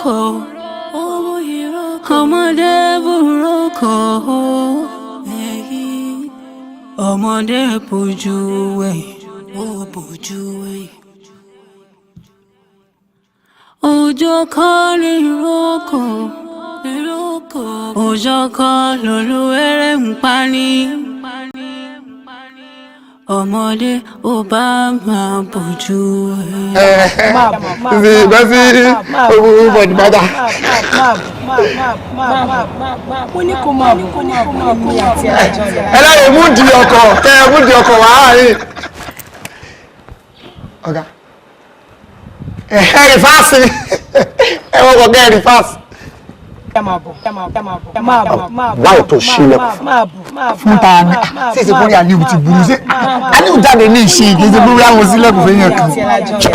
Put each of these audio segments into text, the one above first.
burúkú, ọmọdé burúkú, ọmọdé bójú wẹ̀yìn, ó bójú wẹ̀yìn. Òjò kan ní ìrókò, òjò kan lolúwẹ̀rẹ̀ ń pani. Ọmọdé ò bá máa bójú wẹ̀yìn. Bẹ́sí owó bọ̀dì bàdà. Mo ní kó máa bọ̀ ní àti àjọ rẹ̀. Ẹ láyé mú di ọkọ̀ kẹ́ ẹ mú di ọkọ̀ wá rí. Ọ̀gá. Ẹ rìfáàsì. Ẹ wọ́n kọ̀ kẹ́ ẹ rìfáàsì. Báwo tó ṣílẹ̀ fún ta ni? Ṣé ìṣe kórìí Aliu ti burú sí? Aliu jáde ní ìṣe ìgbésẹ̀ lórí àwọn sílẹ̀kùn fún yẹn kan.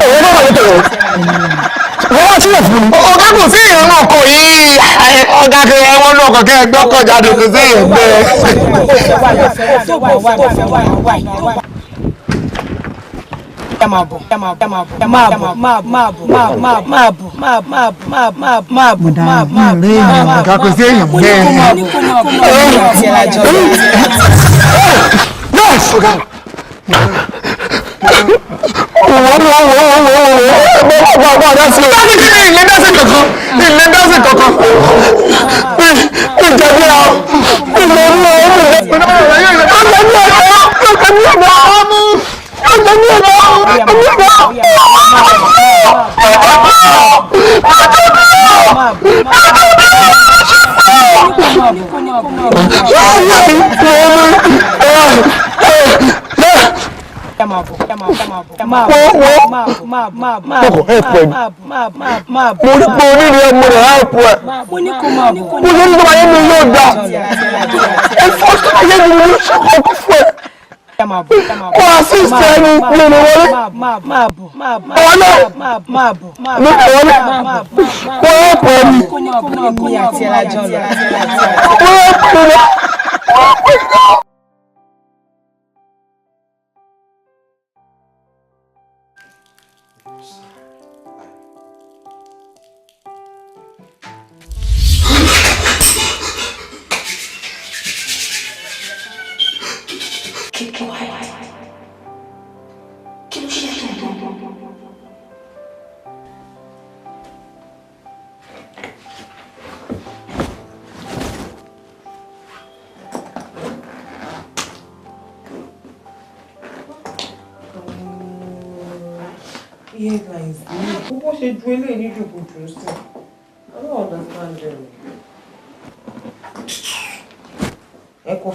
Òun náà wọlé tẹ̀lé. Wọ́n wá sílẹ̀ fún mi. Ọ̀gá kò sí ìrìn ọkọ̀ yìí. Ọ̀gá kẹ ẹwọ́n náà kọ̀kẹ́ ẹgbẹ́ ọkọ̀ jáde kò sí ìrìn bẹ́ẹ̀. Ọ̀gá kò sí èèyàn bẹ́ẹ̀. Nọ́ọ̀sì ọ̀gá.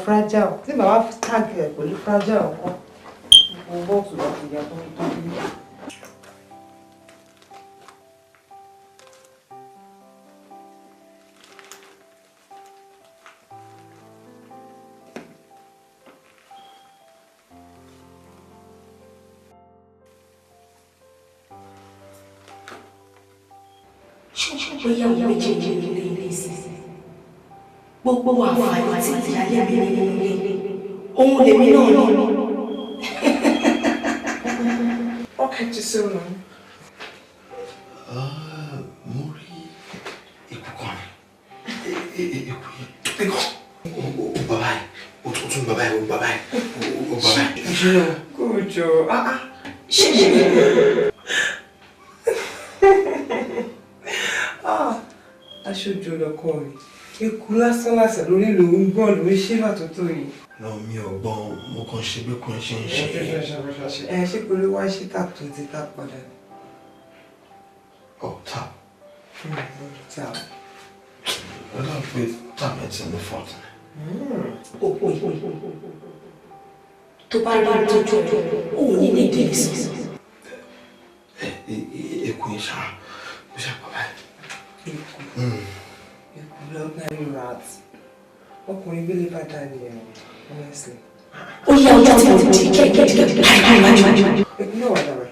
Fragile. Tí bàbá tag ẹ̀ pẹ̀lú fragile ọkọ. Mo bọ́ọ̀sù láti yàtọ̀ tó bí. Ṣé ìyá mi méjèèjì ní ilé ìsìn? Gbogbo àǹfààní àti ìyáyé mi ní ilé. Ohun lèmi náà ní. Ọkẹ́ ti sọ̀rọ̀. Mo rí ikú kan ni. Ikú yìí. O bàbá yìí. O tún bàbá yìí. O bàbá yìí. O bàbá yìí. Kò jọ. Ṣé ìyá aṣojú ọlọ́kọ rẹ̀. Ikú lásán lórí lòun gbọ́n lórí ṣéfà tó tó yìí. Lọ mi ò gbọ́n mo kàn ṣe bí kò ń ṣe ń ṣe. Ṣé pé wá ṣe tààtò ti tá padà? Ọ̀ tà. Tà. Ó dà pé tàbí ẹ̀ ti ní fọ́ọ̀tì. tó bá rí ìtọ́jú òun ní ní ìdílé sí. Èkó yẹn ṣáà ó ṣàpàbà ẹ̀. Èkó lọ́gbàrí rat. Ọkùnrin gbélé bàtà ni ẹ̀ honestly. Ó yá ọjọ́ tí mo ti kẹ́kẹ́ Èkó náà wà dára.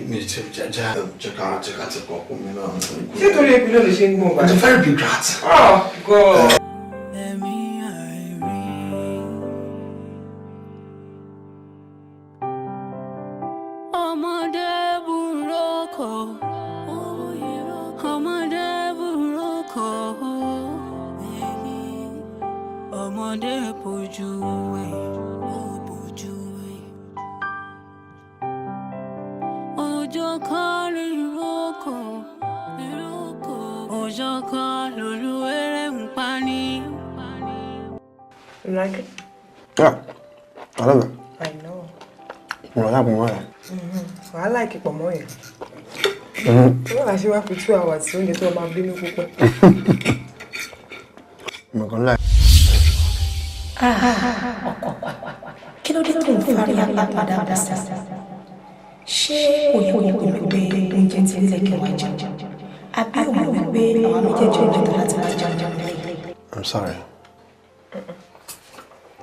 Mi ti jẹ́ka ti kọ́ ọkùnrin mi náà. Ṣé torí èkó náà lè ṣe ń gbọ́n bá? It's a very big rat. Oh God. Ọmọdé burúkú, ọmọdé bójú ẹ̀ ó bójú ẹ̀. Ọjọ́ kan rí ìrókò ọjọ́ kan lolúwẹ̀rẹ̀ ń pani. You like it? Yeah, I love it. I know. Well, I more. So I like it more. Well, I should work for 2 hours so you get my binu pupo. I'm not gonna lie. Kí ló dé tó ń fari alápadà bàṣà? Ṣé òye kò gbé oúnjẹ tí ilé kí wá jẹun? Àbí o mọ̀ wípé àwọn méjèèjì ń jẹun láti máa jẹun lẹ́yìn? I'm sorry.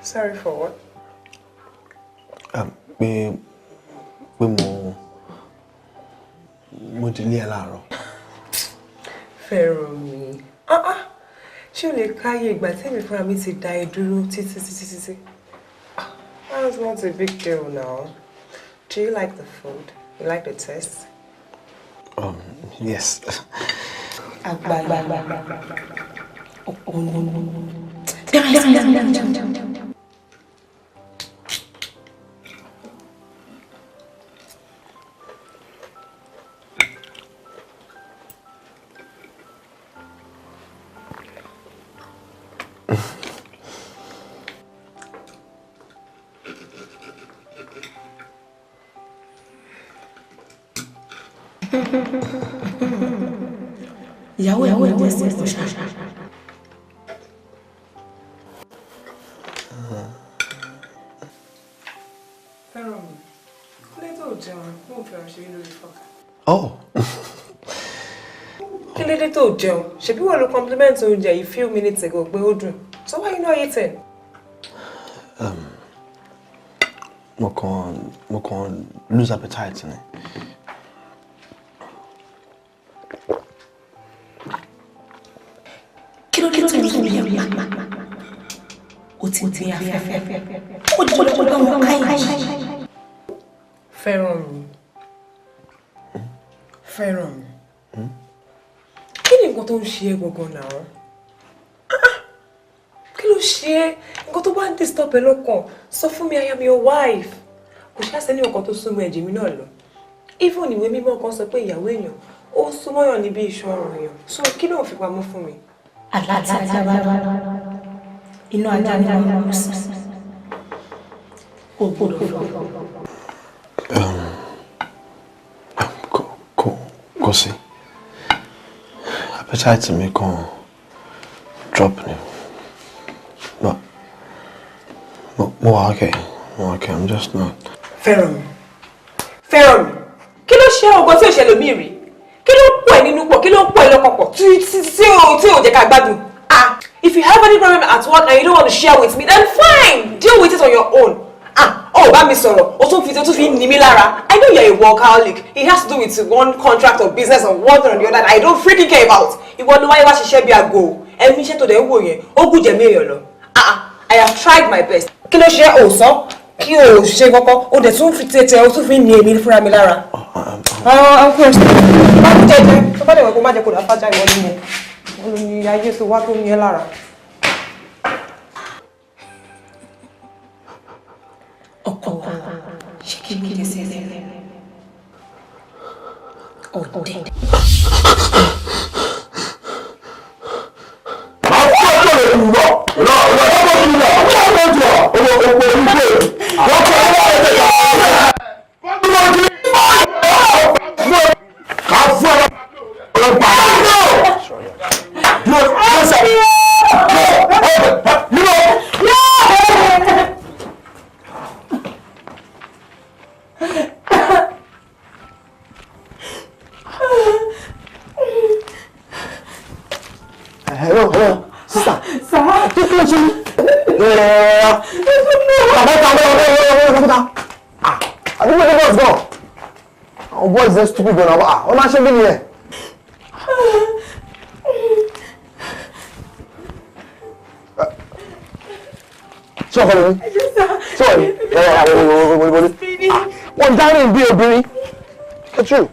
Sorry for what? Mo delay ẹ láàárọ̀. Fẹ́ràn mi. Ṣé o lè káyé ìgbà tí èmi fúnra mi ti dá ẹ dúró títí? That's not a big deal now. Do you like the food? You like the taste? Yes. Agboola. Ìyàwó ẹ̀jẹ̀ sí ọ̀ṣà. Fẹ́ràn mi. Kí ló dé tó jẹun? Mo fẹ́ràn ṣe lórí fọ́ọ̀kà. Oh. Kí ló dé tó jẹun? Ṣebí wọ́n lo compliment oúnjẹ a few minutes ago pé ó dùn. So why you not eating? Mo kàn lose appetite ni. Kí ló dé tó ń sọ yẹn? O ti dín afẹ́fẹ́. Ó jẹ́ ọ̀dọ́ wọn káyìí. Fẹ́ràn mi. Fẹ́ràn mi. Kí ni nǹkan tó ń ṣe ẹ́ gangan náà? Kí ló ṣe ẹ́? Nǹkan tó bá ń disturb ẹ lọ́kàn, sọ fún mi, I am your wife. Kò ṣáṣẹ́ ní ọkàn tó súnmọ́ ẹ̀jẹ̀ mi náà lọ. Even ìwé mímọ́ kan sọ pé ìyàwó èèyàn ó súnmọ́yàn níbi iṣan ọrùn èèyàn. So kí ló ń fi pamọ́ fún mi? Inú ajá ni wọ́n mú sí. Ó gbọ́dọ̀ lọ. Kò sí. Appetite mi kàn drop ni. Mo wà okay. I'm just not. Fẹ́ràn mi. Kí ló ṣe ọgbọ́n tí ò ṣẹlẹ̀ mí rí? Kí ló pọ̀ ẹ́ nínú pọ̀? Kí ló pọ̀ ẹ́ lọ́kàn pọ̀? Tí ò jẹ́ ká gbádùn. If you have any problem at work and you don't want to share with me, then fine. Deal with it on your own. Bá mi sọ̀rọ̀. O tún fi ní mi lára. I know you're a workaholic. It has to do with one contract or business or one thing or the other that I don't freaking care about. Ìwọ ló wáyé wá ṣiṣẹ́ bí aago. Ẹ̀mí iṣẹ́ tó dẹ̀ ń wò yẹn, ó gùn jẹ̀ mí èèyàn lọ. I have tried my best. Kí ló ṣe òòsàn? Kí o ṣe kọ́kọ́, o dẹ̀ tún fi tètè, o tún fi ní èmi fúnra mi lára. Uncle, má jẹ́ tó bá dẹ̀ wọ̀ kó má jẹ́ kó dà fájà ìwọ ni mo. Olùyìn ayé tó wá tó ní ẹ lára. Ọkọ wa, ṣé kí ló dé sẹ́lẹ̀? Ọ̀dẹ̀. Hello, sister. Sir. Our boys are stupid. What am I saying here? Sorry. One dining be a beauty. It's true.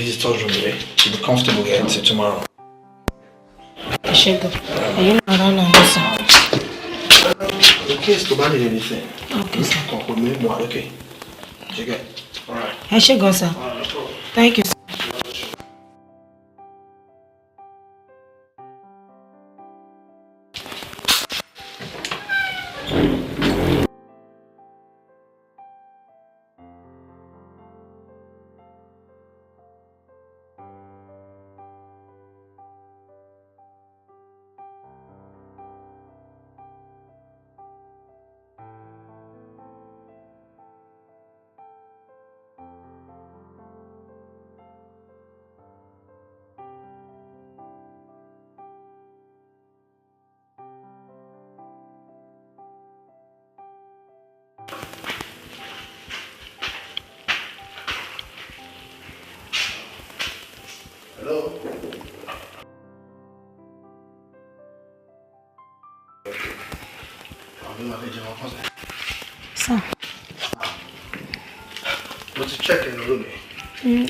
Visitor's room today. You'll be comfortable here until tomorrow. I should go. Are you not around now, sir? In case to manage anything. Okay, sir. Come with me more, okay? You get? Alright. I should go, sir. No problem. Thank you, sir. Hello? Sir. What's the check in the room?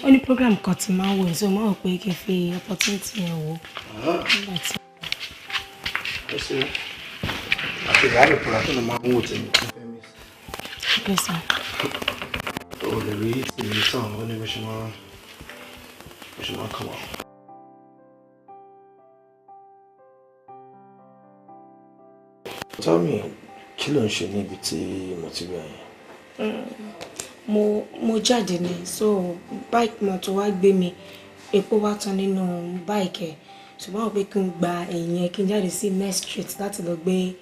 Only program cut in my way, so my way can feel opportunity and work. That's it. I see. I think I have a production of my own thing. Okay, sir. Oh, the read the song when we should come on. Tell me, kí ló ń ṣe níbi tí mo ti rí ẹ? Mo jáde ni, so bike motor wá gbé mi, epo wá tán nínú bike ẹ̀. Ṣùgbọ́n mo pé kí n gba ẹ̀yìn ẹ̀ kí n jáde sí next street láti lọ gbé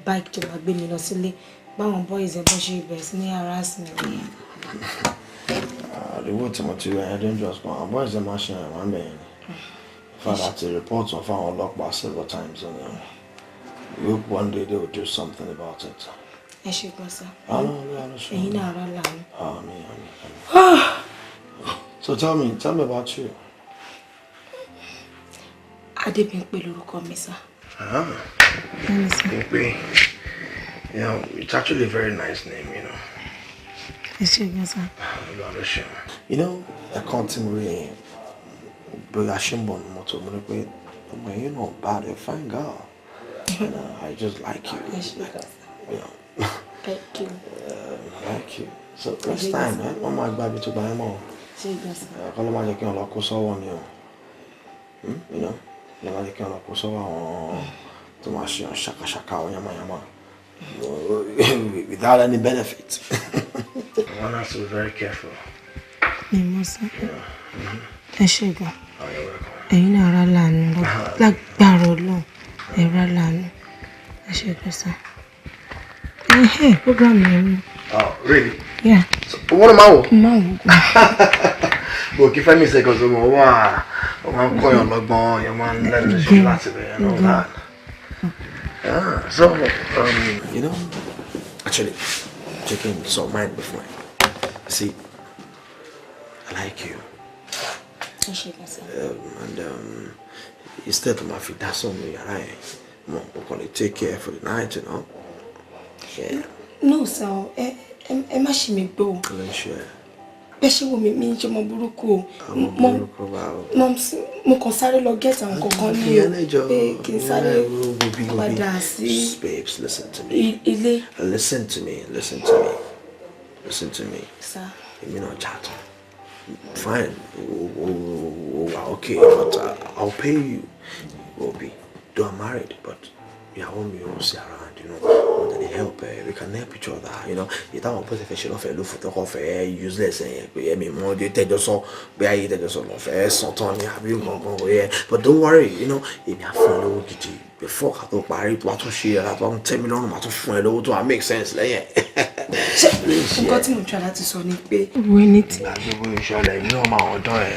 bike tó wá gbé mi lọ sílé. Báwọn boys ẹ̀ bọ́ ṣe bẹ̀rẹ̀ sí ní harass mi. The word tí mo ti rí ẹ dangerous gan. Àwọn boys ẹ̀ máa ṣe àwọn àmì ẹ̀yìn. In fact, I had to report on fáwọn ọlọ́pàá several times and we hope one day they will do something about it. Ẹ ṣe gan sir. Ẹ̀yin náà ara là ń. So tell me about you. Adébímpé lórúkọ mi sir. Bimbo. You know, it's actually a very nice name, you know. Ẹ ṣe gan sir. You know, I can't really bring a shimbo on motor, but you're not bad, you're a fine girl. And I just like you. You know. Thank you. I like you. So next time, I'm my baby to buy more. You know, without any benefit. One has to be very careful. Ẹ ṣé gan. Ẹ̀yin náà ara lànà lágbára Ọlọ́run. Ẹ ra lànà. Ẹ ṣé gan sir. Program yẹn. Oh, really? Yeah. So, what am I? But if I miss it, because wow, I'm going on your man, let me see lots of it and all that. Yeah, so, you know, actually, checking so mind before. See, I like you. And instead of my feet, that's on me, right? We're going to take care for the night, you know. Yeah. No, sir. Ẹ má ṣì mí gbọ́. Bẹ́ ṣe wo mi ń ṣe ọmọ burúkú o. Mo kàn sáré lọ get àwọn kankan ní o. Pé kí n sáré padà sí. Babes, listen to me. Ilé. Listen to me. Sir. Èmi náà chat. Fine. Okay, but I'll pay you. Bobby, though I'm married, but yeah, I won't be all see around, you know. Want to help, we can help each other, you know. You don't want to put a facial off a look for useless, me more, you take your soul, be I eat your soul of sometimes, have you go, yeah. But don't worry, you know, if you have fun, before I don't marry, what to share, I don't tell me no matter fun, to make sense, yeah. Nǹkan tí mo try láti sọ ni pé we need to gbogbo ìṣẹ̀lẹ̀ inú ọmọ àwọn ọ̀dọ́ ẹ̀.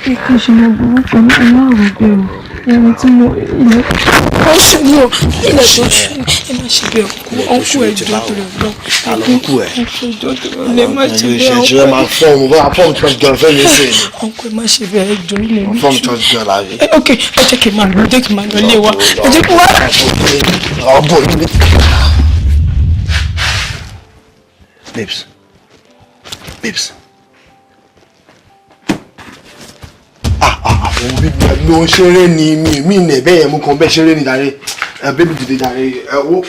Kí ṣe mo burú pẹ̀lú àròbẹ̀ o. Ẹni tí mo ilẹ̀ ó ṣe ní o. Ilẹ̀ tó ṣe ẹ má ṣe bẹ́ẹ̀ ọkú ẹ̀jọ́ tó lè gbọ́. Àlọ́kù ẹ̀. Ọkú ẹ̀jọ́ tó lè má ṣe bẹ́ẹ̀ ọkú ẹ̀. máa fọ́ọ̀mù bá fọ́ọ̀mù church girl fẹ́ mi sí. Ọkú ẹ̀ má ṣe bẹ́ẹ̀ ẹjọ́ ilẹ̀ mi. Fọ́ọ̀mù church girl àbí. Ok, ẹ jẹ́ kí n máa lọ, ẹ jẹ́ kí n máa lọ ilé wa. Ẹ jẹ́ kí n wá. Ọ̀bọ̀ ilé. Babes. Ló ṣeré ni mi nẹ̀ bẹ́ẹ̀ mú kan bẹ́ẹ̀ ṣeré ni jàre. Baby dìde jàre.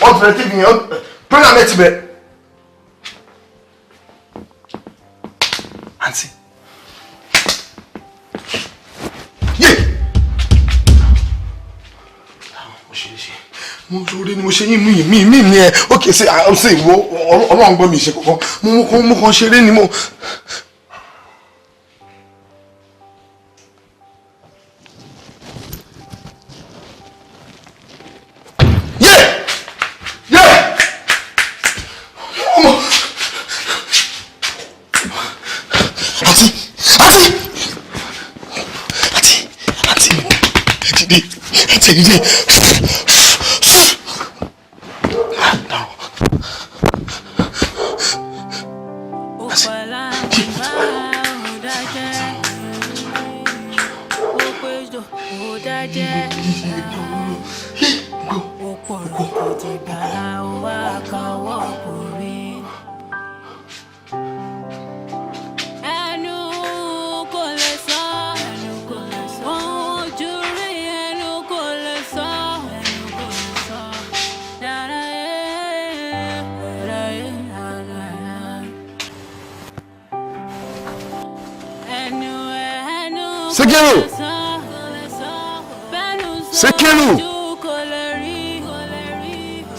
Alternative yẹn program ẹ̀ ti bẹ̀. Aunty. Mo ṣoore ni mo ṣe yín mi ni ẹ okay say I say wo Ọlọ́run gbọ́ mi ṣe kọ́kọ́ mo kàn ṣeré ni mo. Àǹtí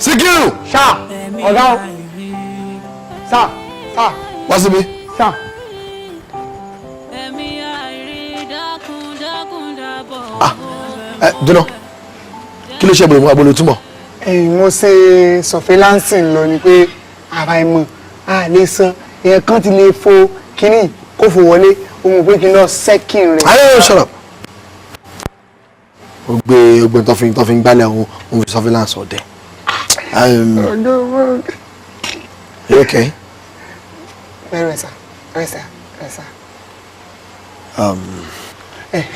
Sikiru! Sir! Ọ̀gá o! Sir! Wá síbí. Sir! Dúnà, kí ló ṣe bèrè mú agbolo túmọ̀? Mo ṣe surveillance lọ ni pé ara ẹ̀mọ̀ a lè san èèyàn kan ti lè fo kínní kó fò wọlé ohun pé kí n lọ sẹ́kìn rẹ̀. Ayé shut up. Ó gbé tó fi ń gbálẹ̀ ohun fi surveillance ọ̀dẹ̀. You okay? Very sir.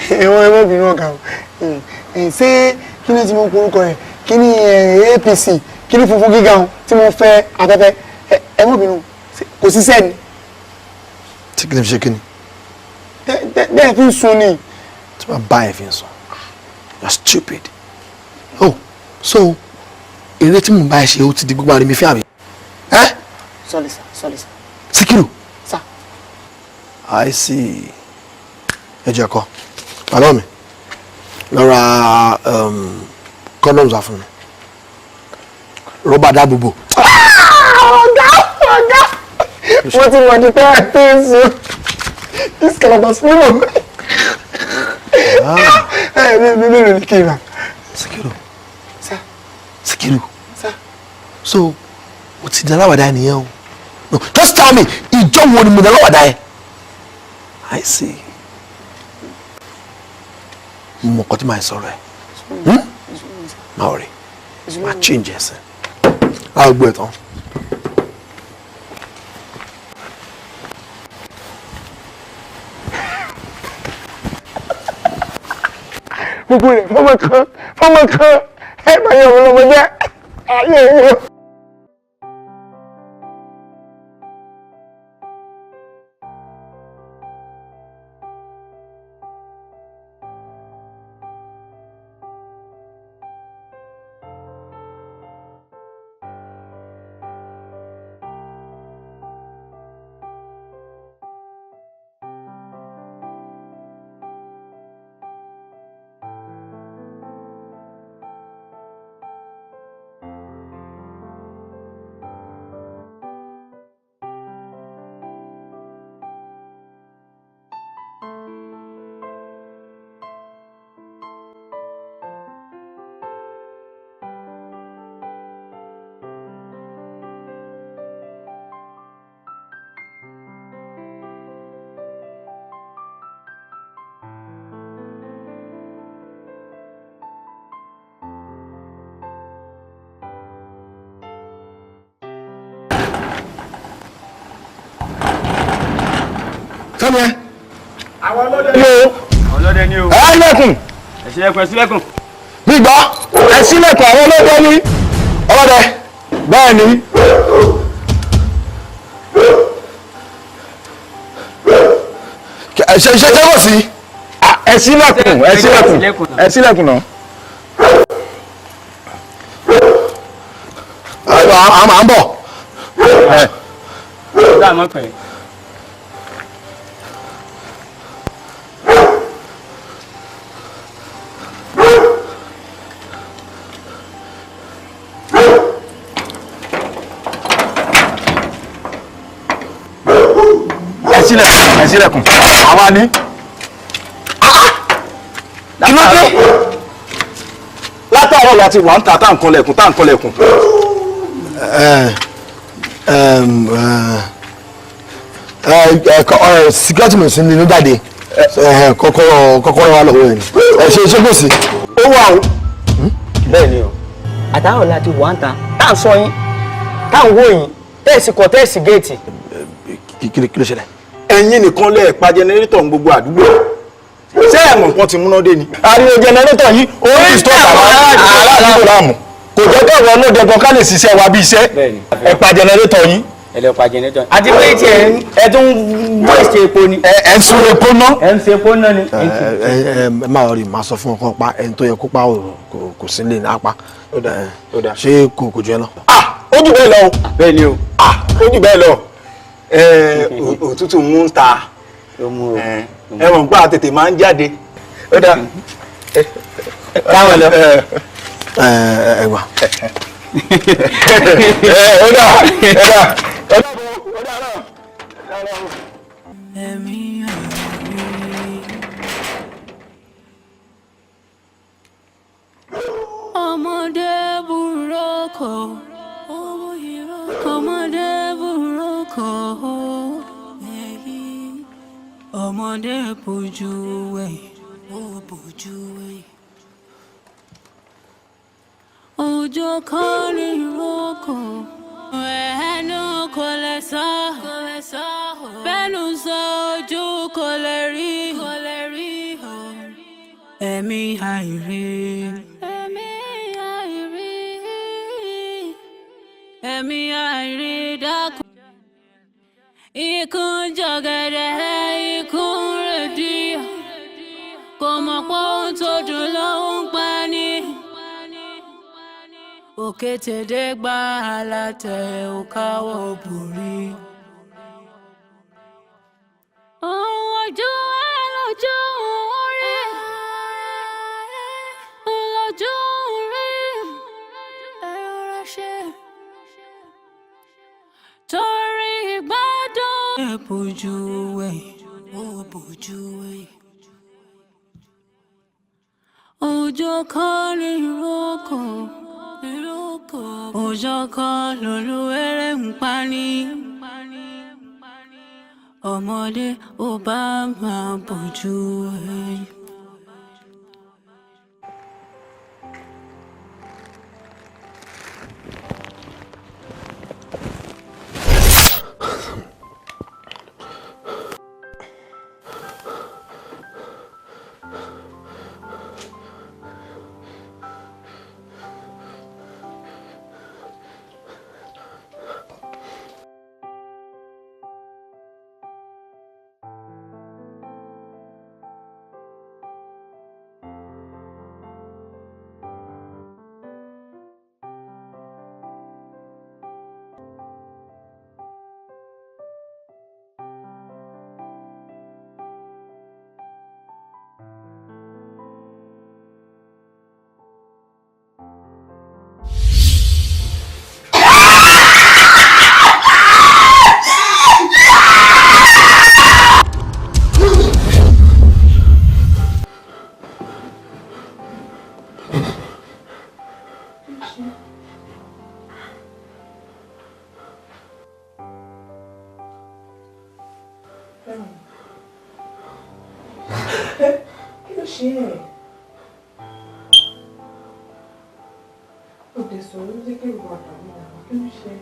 Ẹ̀wọ̀n bínú ọ̀gá o. Ṣé kí ni tí mo porúkọ rẹ̀? Kí ni APC? Kí ni funfun gíga o tí mo fẹ́ afẹ́fẹ́? Ẹ̀wọ̀n bínú kò sí sẹ́ni. Tí kí ni fi ṣe kí ni? Bẹ́ẹ̀ fi ń sun ni. Tí wọ́n bá ẹ̀ fi ń sun. You're stupid. Oh, so eré tí mo bá ẹ ṣe ó ti di gbogbo àrími fẹ́ àmì. Sorry sir. Sikiru. Sir. I see. Ẹ jẹ́ kọ́. Àlọ́ mi. Lọ ra condoms wá fún mi. Rọ́bà dáàbòbò. Ọ̀gá. Mo ti mọ̀ ní pé I feel so. This calabash woman. Mi kí n rà. Sikiru. Sir. Sikiru. Sir. So, o ti daláwàdá nìyẹn o. No, just tell me, ìjọ wo ni mo daláwàdá ẹ? I see. Mo kọ́ tí máa sọ̀rọ̀ ẹ̀. Máa rí. Máa change ẹsẹ̀. Láwọn gbọ́ ẹ̀ tán. Gbogbo rẹ̀ fọ́mọ kan ẹ̀ máa yẹ ọmọ jẹ́ ayé yẹn. Come here. Àwọn ọlọ́dẹ ni o. Ẹ lẹ́kùn. Ẹ ṣílẹ̀kùn, ẹ ṣílẹ̀kùn. Gbígbọ́, ẹ ṣílẹ̀kùn àwọn ọlọ́dẹ ni. Ọlọ́dẹ, bẹ́ẹ̀ ni. Ṣe kò sí? Ẹ ṣílẹ̀kùn, ẹ ṣílẹ̀kùn, ẹ ṣílẹ̀kùn náà. À ń bọ̀. Ọ̀dà àmọ́ pẹ̀. Ẹ ṣílẹ̀kùn. Àwa ni. Kí ló dé? Látàárọ̀ láti wà ń ta tá à ń kanlẹ̀kùn, tá à ń kanlẹ̀kùn. Security mi sí ni ló jáde. Kọ́kọ́rọ́ wa lọ́wọ́ ẹ̀ ni. Ṣe kò sí? Ó wà o. Bẹ́ẹ̀ ni o. Àtàárọ̀ láti wà ń ta tá à ń sọ yín, tá à ń wò yín, tẹ́ẹ̀sì kọ̀ tẹ́ẹ̀sì géètì. Kí ló ṣẹlẹ̀? Ẹ̀yin nìkan lẹ pa jẹnẹrétọ̀ ń gbogbo àdúgbò. Ṣé ẹ̀mọ̀ nǹkan ti múná dé ni? Ariwo jẹnẹrétọ̀ yìí ó ń stop àwọn aládùúgbò láàmú. Kò jẹ́ kẹ́wọ́ ọ̀nà dẹ̀kan ká lè ṣiṣẹ́ wa bí iṣẹ́. Ẹ pa jẹnẹrétọ̀ yìí. Ẹ lọ pa jẹnẹrétọ̀. Àti pé tí ẹ tún waste epo ni. Ẹ ń sun epo ná. Ẹ ń sun epo náà ni. Ẹ máa rí màá sọ fún ọkọ pa ẹni tó yẹ kó pa kò sí lè ní apá. Ó dà. Ṣé kò jù ẹ lọ? Ó jù bẹ́ẹ̀ lọ o. Bẹ́ẹ̀ ni o. Ó jù bẹ́ẹ̀ lọ. Òtútù mú ń ta. Ẹ̀wọ̀n gbà tètè máa ń jáde. Ó dà. Káwọn lọ. Ẹ̀wà. Ó dà. Ọmọdé burúkú, ọmọdé burúkú, ọmọdé bójú wẹ̀, ó bójú wẹ̀. Òjò kan ní ìrókò, ẹnu kò lè sọ, bẹ́nu sọ ojú kò lè rí, ẹ̀mí àìrí. Ẹ̀mí àìrí dákun. Ikún jọ̀gẹ̀dẹ̀, ikún rèdí. Kò mọ̀ pé ohun tó dùn ló ń pa ni. Òkété dé gbá alátẹ̀ òkáwọ́ borí. Ohun ojú ẹ lójú orí. Lójú orí. Ẹ rọra ṣe. Torí ìgbádùn. Ẹ bójú wẹ̀, ó bójú wẹ̀. Òjò kan ní ìrókò, òjò kan lolúwẹ̀rẹ̀ ń pani. Ọmọdé ò bá máa bójú wẹ̀. Kí ló ṣe é? Òde sọ̀rọ̀ ló jẹ́ kí ìwọ àtàwọn àwọn kí ló ṣe é?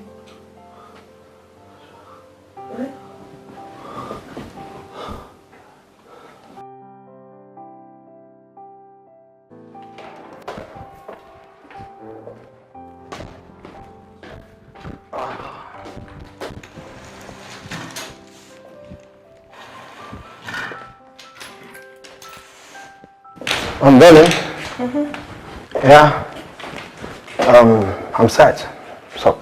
darling. Yeah. I'm set. So,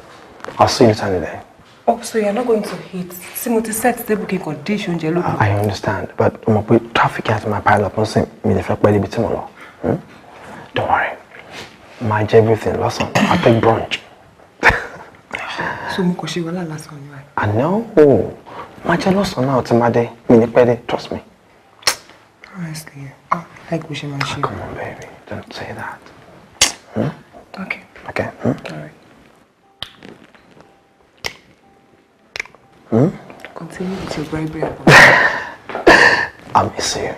I'll see you Sunday. Oh, so you're not going to hit? Simoti set the booking condition. I understand, but I'm going to put traffic at my pile up. Don't worry. Manage everything. Listen, I'll take brunch. So Mukoshi wala last one, right? I know. Manage listen now to my day. Trust me. Honestly, like we should come on, baby. Don't say that. Okay. Okay. All right. Continue with your bribery. I miss you.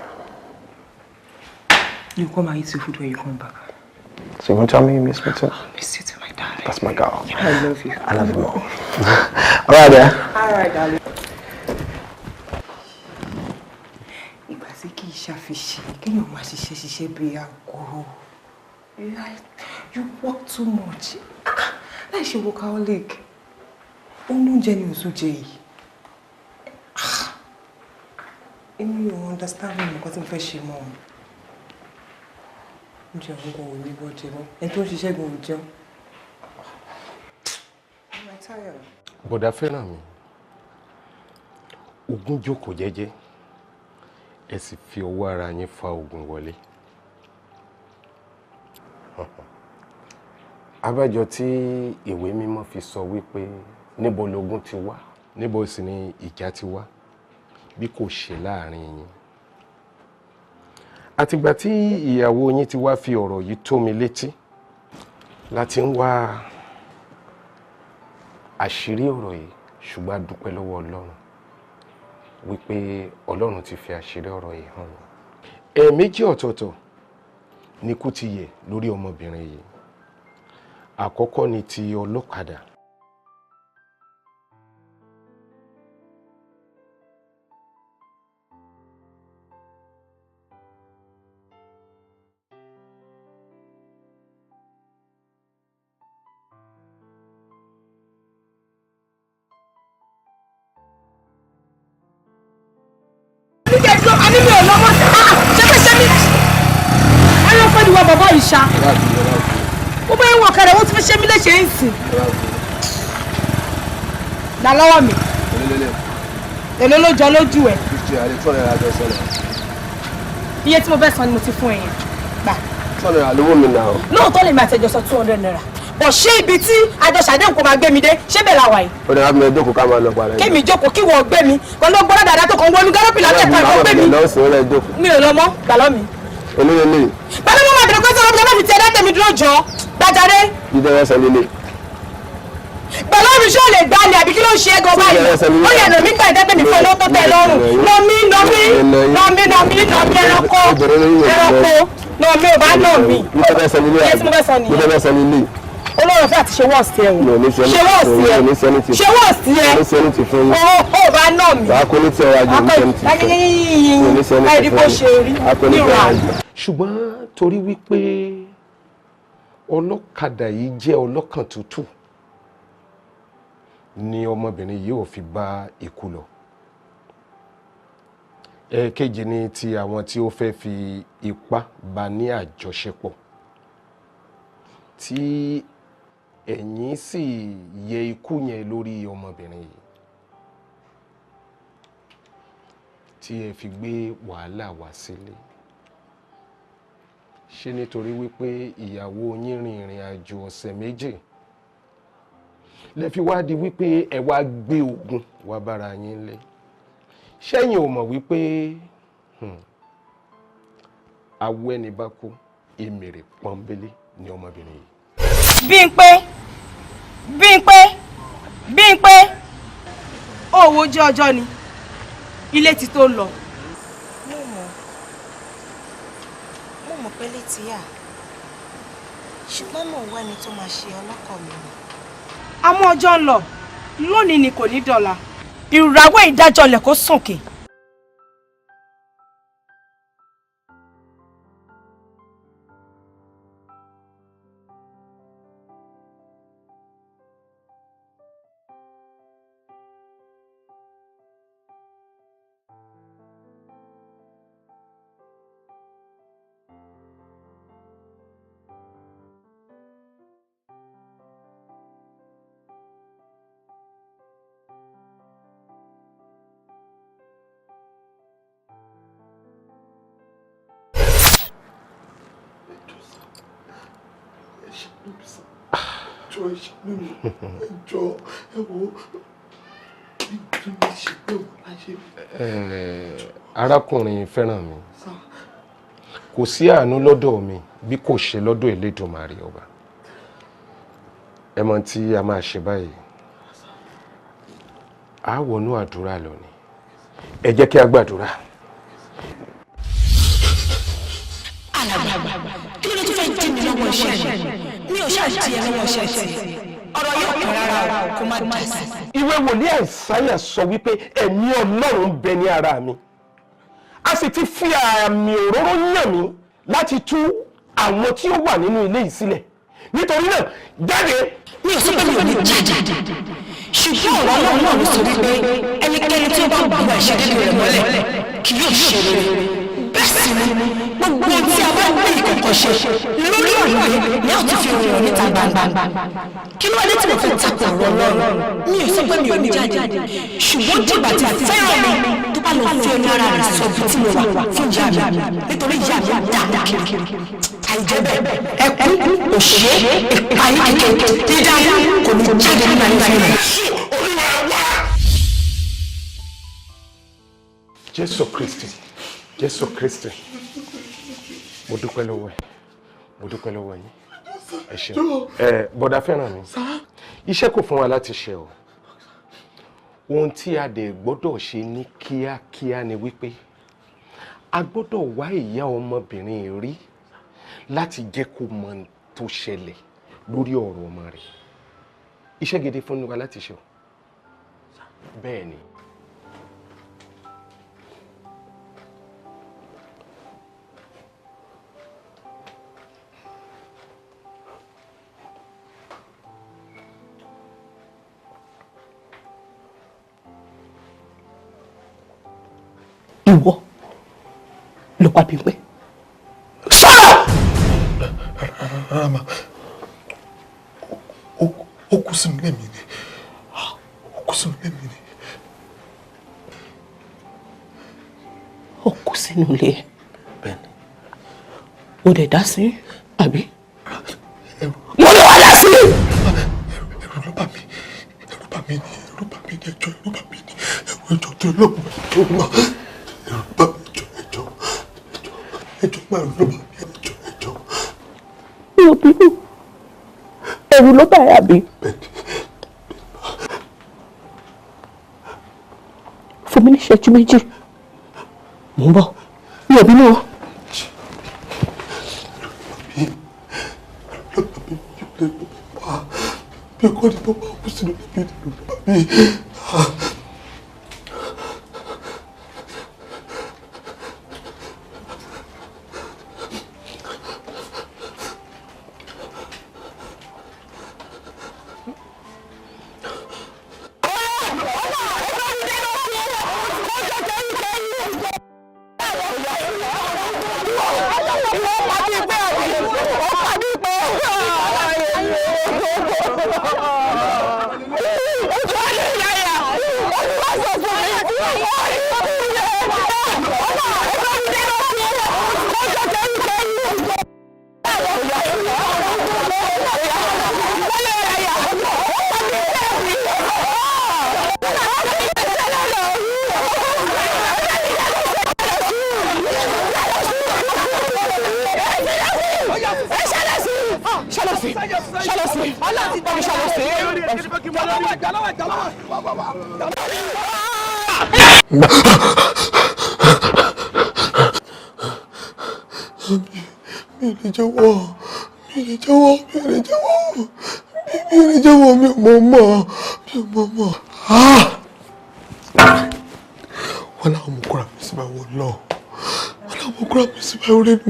You come and eat your food when you come back. So you want to tell me you miss me too? I miss you too, my darling. That's my girl. I love you. I love you more. All right, there. All right, darling. You work too much. Like she workaholic. You understand me because I'm fresh, mom. I'm tired. Bọ̀dá fẹ́ràn mi. Ogun jókòó jẹ́jẹ́. Ẹ sì fi ọwọ́ ara yín fa ogun wọlé. Abájọ tí ìwé mímọ́ fi sọ wípé níbo lógun ti wá, níbo sì ni ìjà ti wá, bí kò ṣe láàrin yín. Àtìgbà tí ìyàwó yín ti wá fi ọ̀rọ̀ yìí tó mi létí, láti ń wá àṣírí ọ̀rọ̀ yìí, ṣùgbọ́n a dúpẹ́ lọ́wọ́ Ọlọ́run wípé Ọlọ́run ti fi àṣírí ọ̀rọ̀ yìí hàn mí. Ẹ̀ẹ̀mejì ọ̀tọ̀ọ̀tọ̀ ni kú ti yẹ̀ lórí ọmọbìnrin yìí. Àkọ́kọ́ ni ti ọlọ́kadà. Bàbá ìṣá ó bá ìwọ̀n kẹrẹ wọ́n ti fi ṣe mí léṣe ń sìn dà lọ́wọ́ mi èlò ló jọ lójú ẹ̀ iye tí mo fẹ́ san ni mo ti fún ẹ̀yẹn gbà. Lóòótọ́ lèmi àtẹ̀jọ́ sọ 200 naira bọ̀ ṣé ibi tí àjọṣàdé nǹkan máa gbé mi dé ṣé bẹ́ẹ̀ la wà yìí. Ó dẹ̀ mi jókòó ká máa lọ padà. Kémi jókòó kí wọ́n gbé mi pẹ̀lú ọgbọ́n dáadáa tó kàn wọnú gárọ́pì látẹ̀kọ́ ìwọ́n gbé mi. Mi ò lọ mọ́ gbà lọ́ mi. Olúyẹlé. Pẹ̀lú mọ́ máa bẹ̀rẹ̀ pé sọ́wọ́n bí wọ́n fi ti ẹ̀dá tẹ̀mí dúró jọ gbàjáde. Ìdẹ́rẹ́sẹ̀ líle. Pẹ̀lú omi ṣó lè gbá ni àbí kí ló ń ṣe é gan báyìí? Ó yẹ nà mí gbà ẹ̀dẹ́gbẹ̀ mi fún ẹ lọ́wọ́ tó tẹ̀ lọ́rùn. Nọ̀mí ẹranko ò bá nà mí. Iye tí mo fẹ́ sọ nìyẹn. Olóòrùn fẹ́ àti ṣe wọ́ọ̀sì ẹ̀ wò. Ṣe wọ́ọ̀sì ẹ̀. Ó bá nà mí. Ẹ̀rí bó ṣe rí nírun àná. Ṣùgbọ́n torí wípé ọlọ́kadà yìí jẹ́ ọlọ́kàn tútù ni ọmọbìnrin yìí ò fi bá ikú lọ. Ẹ̀ẹ̀kejì ni ti àwọn tí ó fẹ́ fi ipá bá ní àjọṣepọ̀ tí ẹ̀yin sì yẹ ikú yẹn lórí ọmọbìnrin yìí tí ẹ fi gbé wàhálà wá sílé. Ṣé nítorí wípé ìyàwó yín rin ìrìn àjò ọ̀sẹ̀ méjì lẹ fi wá di wípé ẹ wá gbé ogun wá bára yín lé. Ṣẹ́yìn ò mọ̀ wípé awọ ẹni bá kú èmèrè pọ́nbélé ni ọmọbìnrin yìí. Bímpé òwò jẹ́ ọjọ́ ni ilé ti tó lọ. Mo mọ̀ pé létí yà ṣùgbọ́n mò ń wá ẹni tó máa ṣe ọlọ́kọ̀ mi ni. Àmọ́ ọjọ́ ń lọ lónìí ni kò ní dọ̀la ìràwọ̀ ìdájọ́ lẹ̀ kó sànkè. Arákùnrin fẹ́ràn mi kò sí àánú lọ́dọ̀ mi bí kò ṣe lọ́dọ̀ Elédùmarè ọba. Ẹ mọ̀ tí a máa ṣe báyìí, a wọnú àdúrà lọ ni. Ẹ jẹ́ kí a gbàdúrà. Kí ló tún fẹ́ dí mi lọ́wọ́ iṣẹ́ mi ò ṣáà di ẹ lọ́wọ́ iṣẹ́ tí ọ̀rọ̀ yóò kàn rárá kó má dá sí. Ìwé wòlíì Àìsáyà sọ wípé ẹ̀mí Ọlọ́run ń bẹ ní ara mi, a sì ti fi àmì òróró yàn mí láti tú àwọn tí ó wà nínú ilé yìí sílẹ̀. Nítorí náà jáde. Mi ò sọ pé mi ò ní jáde, ṣùgbọ́n ọ̀rọ̀ Ọlọ́run náà ló sọ wípé ẹnikẹ́ni tí ó bá bu àìṣedéédé rẹ̀ mọ́lẹ̀ kì yóò ṣe rere. Bẹ́ẹ̀ sì ni gbogbo tí a bá gbé ìkọ̀kọ̀ ṣe lórí ọ̀rọ̀ yìí ni a ti fi rìn níta gbangba. Kí ló dé tí mo fẹ́ takò ọ̀rọ̀ Ọlọ́run? Mi ò sọ pé mi ò ní jáde, ṣùgbọ́n dìgbà tí fẹ́ràn mi tó bá lọ fi ẹnu ara rẹ̀ sọ bí tí mo wà fún ìyá mi nítorí ìyá mi dáadáa kiri. Àìjẹ́bẹ̀ ẹkún òṣè ìpayín kékeré dídá kò ní jáde nínú ayé rẹ̀. Jésù Kristi, Jésù Kristi, mo dúpẹ́ lọ́wọ́ ẹ, mo dúpẹ́ lọ́wọ́ yín. Ẹ ṣé. Bọ̀dá fẹ́ràn mi, iṣẹ́ kò fún wa láti ṣe o. Ohun tí a dẹ̀ gbọ́dọ̀ ṣe ní kíákíá ni wípé a gbọ́dọ̀ wá ìyá ọmọbìnrin rí láti jẹ́ kó mọ ohun tó ṣẹlẹ̀ lórí ọ̀rọ̀ ọmọ rẹ̀. Iṣẹ́ gidi fún wa láti ṣe o. Bẹ́ẹ̀ ni. Ìwọ ló pa Bímpé. Rama, ó kú sínú ilé mi ni. Ó kú sínú ilé mi ni. Ó kú sínú ilé ẹ̀. Bẹ́ẹ̀ni. Ó dẹ̀ dá sí, àbí? Mo ní wàá dá sí! Ẹ̀rù ló bà mí. Ẹ̀rù bà mí ni. Ẹ̀rù bà mí ni. Ẹjọ́ ẹ̀rù bà mí ni. Ẹjọ́ tó lọ́wọ́. Ẹ̀rù bà mí. Ẹjọ́ máa ló bà mí. Ẹjọ́. Mi ò bínú. Ẹ̀rù ló bà ẹ́, àbí? Fún mi ní ìṣẹ́jú méjì. Mò ń bọ̀. Mi ò bínú o. Bí ọkọ ni bàbá òkú sínú ẹbí ni bàbá mi.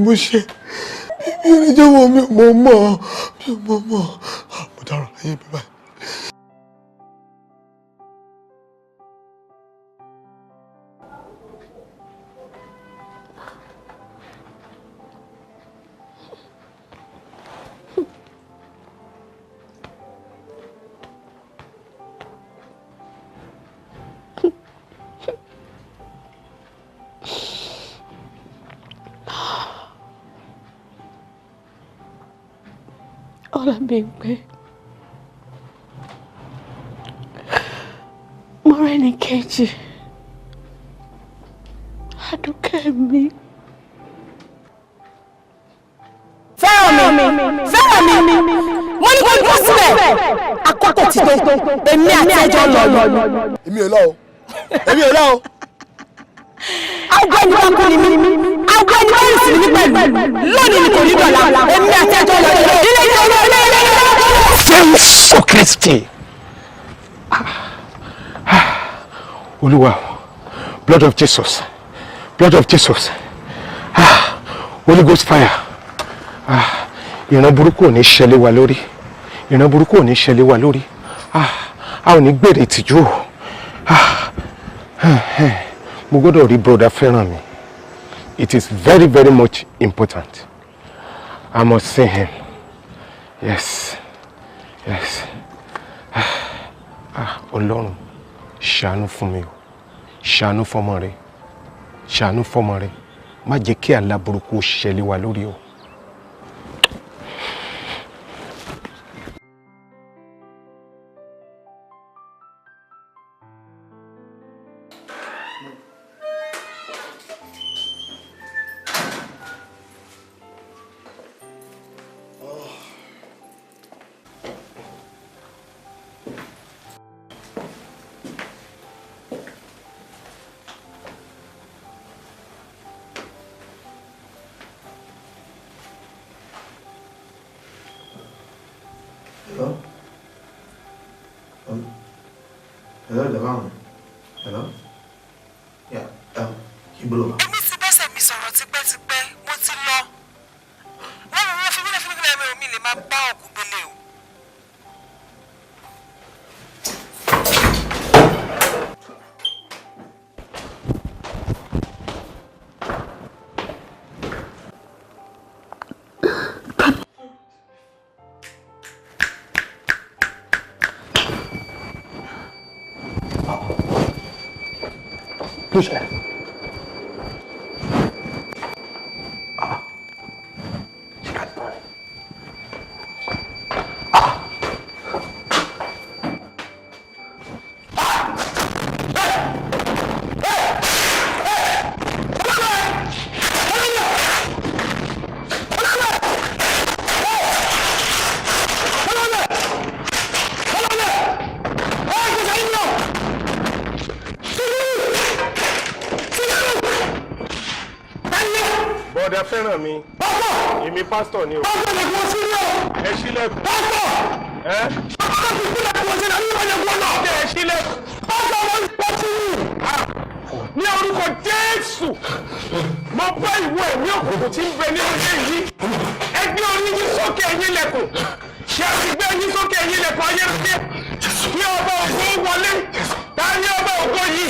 Mo ṣe bí ẹni jẹ́wọ́ mi ò mọ̀ mo dára láyé mi báyìí. Damola Bimbo. Moreni Keji. Adúkẹ́ mi. Fẹ́ràn mi. Mo ní kó dúró síbẹ̀. Àkókò ti tó. Èmi àti ẹjọ́ lọ. Èmi ò lọ o. Agbẹ́ni bá kú ni mí. Agbẹ́ni bá rìn sí ní pẹ̀lú. Lónìí ni kò ní dọ̀la. Èmi àti ẹjọ́ lọ. Thanks for Christy. Olúwa, blood of Jesus. Holy Ghost fire. Ìran burúkú ò ní ṣẹlẹ̀ wá lórí. A ò ní gbèrè ìtìjú. Mo gbọ́dọ̀ rí brother fẹ́ràn mi. It is very, very much important. I must see him. Yes. Ọlọ́run, ṣàánú fún mi o. Ṣàánú fọ́mọ rẹ. Má jẹ́ kí àlá burúkú ṣẹlẹ̀ wá lórí o. Hello, Devon. Hello? Yeah, Ibolo. Èmi ti bẹ́sẹ̀ mi sọ̀rọ̀ tipẹ́tipẹ́, mo ti lọ. Wọ́n fi mílẹ̀ mi lè máa bá òkú gbélé o. Push it. She got burned. Bọ́dà fẹ́ràn mi. Èmi pásítọ̀ ni o. Pásítọ̀ ni kò sí ní o. Ẹ ṣílẹ̀kùn. Pásítọ̀. Pásítọ̀ ti sílẹ̀kùn ọ̀sẹ̀ náà nígbà yẹn gbọ́dọ̀. Ẹ ṣílẹ̀kùn. Pásítọ̀ wọn pọ̀ sí i. Ní orúkọ Jésù, mo bá ìwọ ẹ̀mí òkùnkùn tí ń bẹ nínú ilé yìí. Ẹ gbé orí yín sókè ẹ̀yin lẹ̀kùn. Ṣé a ti gbé yín sókè ẹ̀yin lẹ̀kùn ayé rẹ̀? Ní ọba ògo wọlé. Ta ni ọba ògo yìí?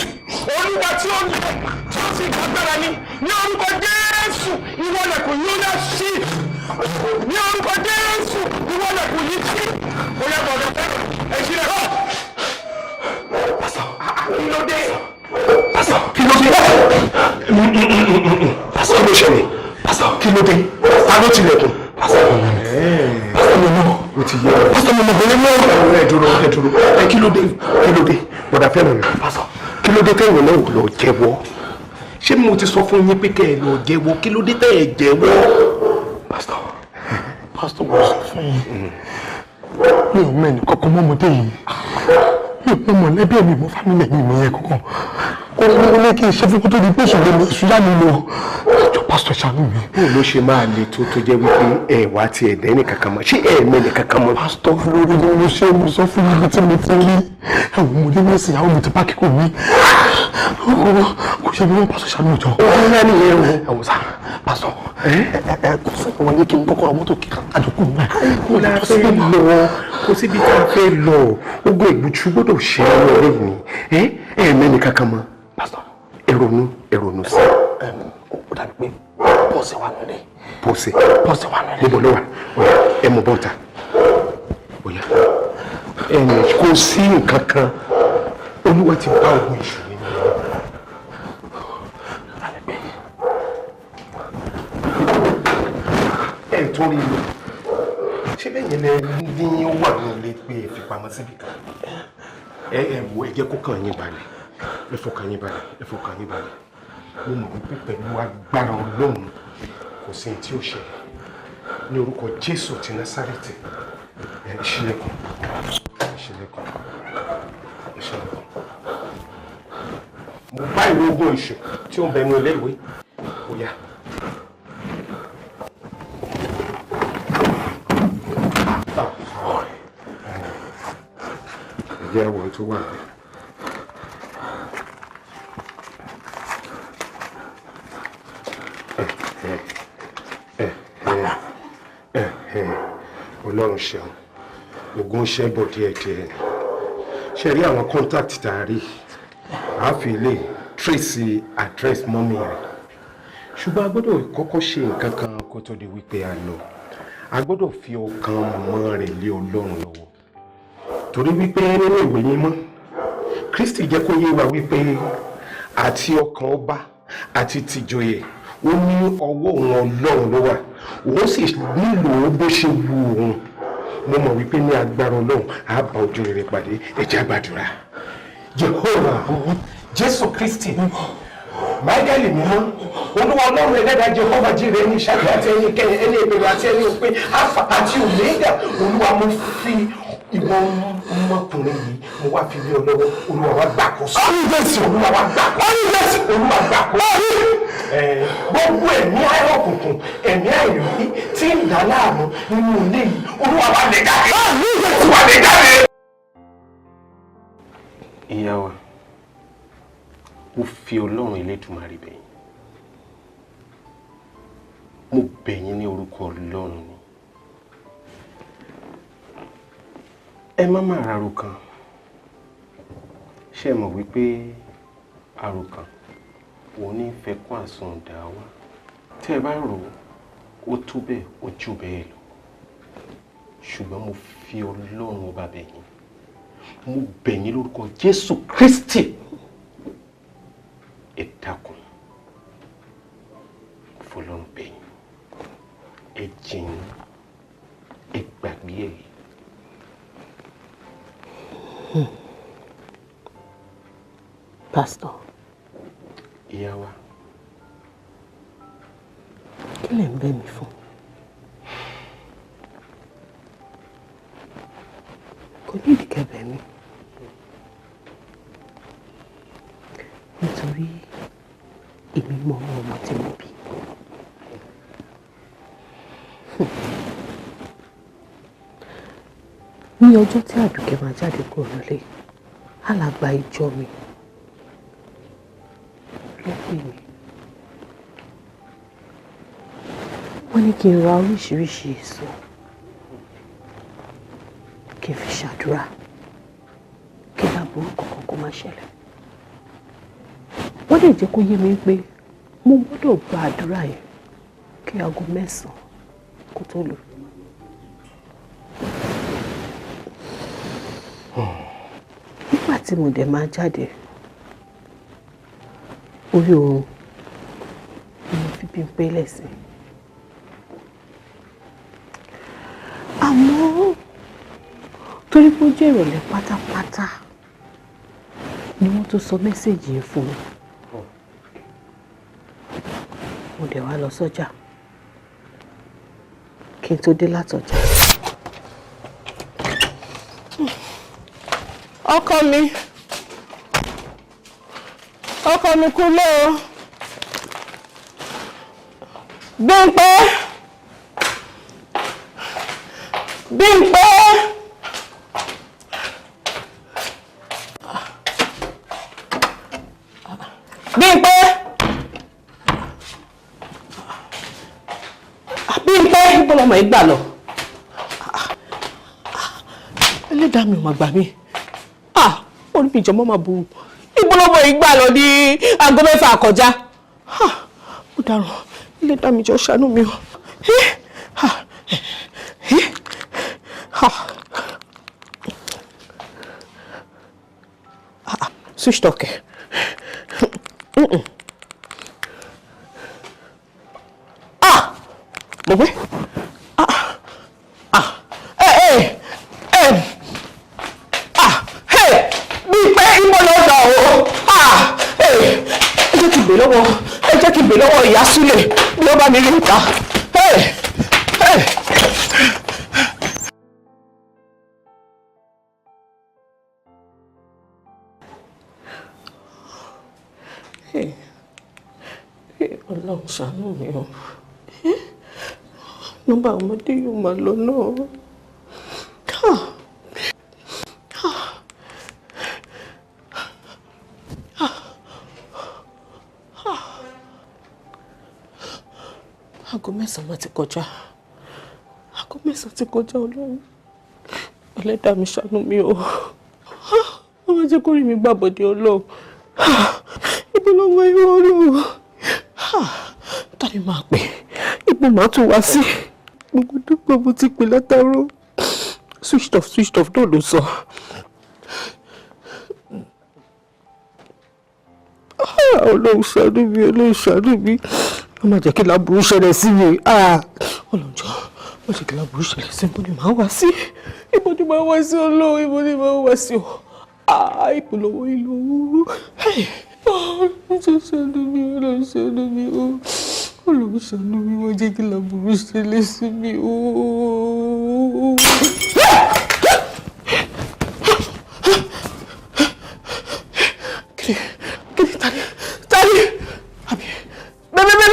Olúwa tí ó sì gbàgbára ni. Ní orúkọ Jésù, ìwọ lẹ̀kùn yóò dá sí. Ní orúkọ Jésù, ìwọ lẹ̀kùn yìí sí. Ó yẹ bọ̀dọ̀ fẹ́ ẹ ṣí lẹ̀. Pásọ̀, kí ló dé? Pásọ̀, kí ló dé? Pásọ̀, kí ló ṣẹlẹ̀? Pásọ̀, kí ló dé? Ta ló tilẹ̀kùn? Pásọ̀, pásọ̀ mi mọ̀. O ti yẹ ọ. Pásọ̀ mi mọ̀ bẹ̀rẹ̀ mọ́. Ẹ dúró. Ẹ kí ló dé? Bọ̀dà fẹ́ràn mi. Pásọ̀, kí ló dé tẹ́wọ̀n náà lọ jẹ́wọ́? Ṣé mo ti sọ fún yín pé kẹ́ ẹ lọ jẹ́wọ́? Kí ló dé tẹ́ ẹ jẹ́wọ́? Pásítọ̀ mo sọ fún yín. Mi ò mẹ́ni kọ́kọ́ mọ́mọdé yìí. Mi ò mọ̀lẹ́bí mi mọ́ fámìlì mi yẹn kankan. Ó ní kí n ṣe fún kó tó di pé ìṣúná mi lọ. Àjọ pásítọ̀ ṣàánú mi. Báwo ló ṣe máa le tó jẹ́ wípé ẹ wá ti ẹ̀dẹ́ ní kankan mọ́? Ṣé ẹ mẹ́ni kankan mọ́? Pásítọ̀ lórí ni mo ṣe mo sọ fún ibi tí mo ti rí. Ẹ̀wọ̀n mo dé ní ìsìn àwọn mi ti bá kíkọ́ mi. Kò ṣe bí wọ́n pásítọ̀ ṣàánú ìjọ. Ó ní láti yẹ ẹ̀wọ̀n sá. Pásítọ̀ kò sí ìwọ̀n yé kí n kọ́kọ́ mọ́tò kíkà àdókò mi. Kò la fẹ́ lọ, kò síbi tá a fẹ́ lọ. Ogun ìgbùchú gbọ́dọ̀ ṣe é lọ́rẹ́ mi. Ẹ mẹ́ni kankan mọ́. Pásítọ̀ ẹ̀rọ̀nù sí. Ó dàbí pé pọ́ọ̀sì wà nílẹ̀. Pọ́ọ̀sì wà nílẹ̀. Níbo ló wà? Ẹ mú bọ́ọ̀tà. Bóyá kò sí nǹkan kan. Olúwa ti bá ogun ìṣù nínú ẹ̀ tó rí lọ. Ṣé bẹ́ẹ̀ yẹn lẹ ní wà nílé pé ìfipamọ́ síbi kan ẹ wo ẹ jẹ́ kó kàn yín balẹ̀ ẹ fọkàn yín balẹ̀ ẹ fọkàn yín balẹ̀ mo mọ̀ wípé pẹ̀lú agbára Ọlọ́run kò sí ní tí ó ṣe ní orúkọ Jésù ti Násárẹ́tì ẹ ṣílẹ̀kùn mo bá ìwé ogún oṣù tí ó ń bẹnu ilé ìwé ó yá. Ẹ̀jẹ̀ ẹ̀wọ̀n tó wà ní. Ọlọ́run ṣeun ogun ṣẹ́ bọ̀ díẹ̀díẹ̀ ṣe rí àwọn contact tá a rí a fi lè trace address mọ́mí rẹ̀ ṣùgbọ́n a gbọ́dọ̀ kọ́kọ́ ṣe nǹkan kan kó tó di wípé a lọ a gbọ́dọ̀ fi ọkàn mọ̀mọ́ rẹ̀ lé Ọlọ́run lọ́wọ́ torí wípé nínú ìwé mímọ́ Kristi jẹ́ kó yé wa wípé àti ọkàn ọba àti tìjòyè ó ní ọwọ́ òun Ọlọ́run ló wà òun sì nílò bó ṣe wù òun mo mọ̀ wípé ní agbára Ọlọ́run á bá ojú rere pàdé ẹ jẹ́ á gbàdúrà. Jehovah Jésù Kristi Máíkẹ́lì mímọ́ Olúwa Ọlọ́run ẹlẹ́dàá Jehovah jíire ní ìṣàkóso àti ẹni kẹyìn ẹni ìbẹ̀rẹ̀ àti ẹni òpin Alpha àti Omega Olúwa mo fi ìwọ ọmọkùnrin yìí mo wá fi lé ọ lọ́wọ́ Olúwa wá gbàkóso Olúwa wá gbàkóso Olúwa gbàkóso gbogbo ẹ̀mí òkùnkùn ẹ̀mí àìrí tí ń dà láàmú nínú ilé yìí Olúwa wá lè jáde Olúwa lè jáde. Ìyá wa mo fi Ọlọ́run Elédùmarè bẹ̀ yín mo bẹ̀ yín ní orúkọ Ọlọ́run ni ẹ má má rárò kan ṣé ẹ mọ̀ wípé àròkàn òun ní fẹ́ kó àsùn dà wá tẹ́ ẹ bá rò ó tó bẹ́ẹ̀ ó jù bẹ́ẹ̀ lọ ṣùgbọ́n mo fi Ọlọ́run ọba bẹ̀ yín mo bẹ̀ yín lórúkọ Jésù Kristi ẹ dákun fọlọ́run bẹ̀ yín ẹ jìn ẹ gbàgbé ẹ̀. Pastor. Ìyá wa. Kí lẹ̀ ń bẹ̀ mí fún? Kò ní ìdíkẹ́ bẹ̀ mí. Nítorí èmi mọ ọmọ tí mo bí. Ní ọjọ́ tí Àdùkẹ́ máa jáde kúrò nílé, alàgbà ìjọ mi ló pè mí. Wọ́n ní kí n ra oríṣiríṣi èso kí n fi ṣàdúrà kí láburú kankan kó má ṣẹlẹ̀. Wọ́n lè jẹ́ kó yé mi pé mo gbọ́dọ̀ gba àdúrà yẹn kí aago 9 kó tó lù. Nígbà tí mo dẹ̀ máa jáde orí oorun ni mo fi Bímpé lẹ́sìn. Àmọ́ torí pé ó jẹ́ ìrọ̀lẹ́ pátápátá ni wọ́n tó sọ mẹ́sẹ̀jì yẹn fún mi. Mo dẹ̀ wá lọ sọ́jà kí n tó dé látọjà. Ọkọ mi kú lé o. Bímpé. Bímpé. Bímpé. Bímpé. Níbo lọmọ yìí gbà lọ? Ẹlẹ́dàá mi ò mà gbà mí. Orí mi jọmọ́ máa burú. Níbo lọmọ yìí gbà lọ ní aago 6 kọjá? Ó dáràn. Ẹlẹ́dàá mi jọ̀ọ́ ṣàánú mi o. Switch talk. Mo gbé. gbé lọ́wọ́ ìyá Súlè bí ó bá mi rí ìta. Ọlọ́run ṣàánú mi o. Nọ́mbà ọmọdé yóò máa lọ náà. Aago 9 máa ti kọjá. Aago 9 ti kọjá Ọlọ́run. Ẹlẹ́dàá mi ṣàánú mi o. Wọ́n máa jẹ́ kó rí mi gbàbọ̀dé Ọlọ́run. Ibo lọ́wọ́ ìwọ Ọlọ́run. Tani máa pè. Ibo máa tún wá sí. Gbogbo dúpọ̀ mo ti pè látàárọ̀. Switched off náà ló sọ. Ọlọ́run ṣàánú mi, Ọlọ́run ṣàánú mi. Wọ́n máa jẹ́ kí láburú ṣẹlẹ̀ sí mi. Ọlọ́jọ́, wọ́n jẹ́ kí láburú ṣẹlẹ̀ sí mi. Ibo ni màá wá sí? Ibo ni màá wá sí Ọlọ́run? Ibo ni màá wá sí o? Ibo lọ́wọ́ ìlú owó. Ọlọ́run ṣàánú mi, Ọlọ́run ṣàánú mi o. Ọlọ́run ṣàánú mi, wọ́n jẹ́ kí láburú ṣẹlẹ̀ sí mi o. Tani? Àbí bẹ́ẹ̀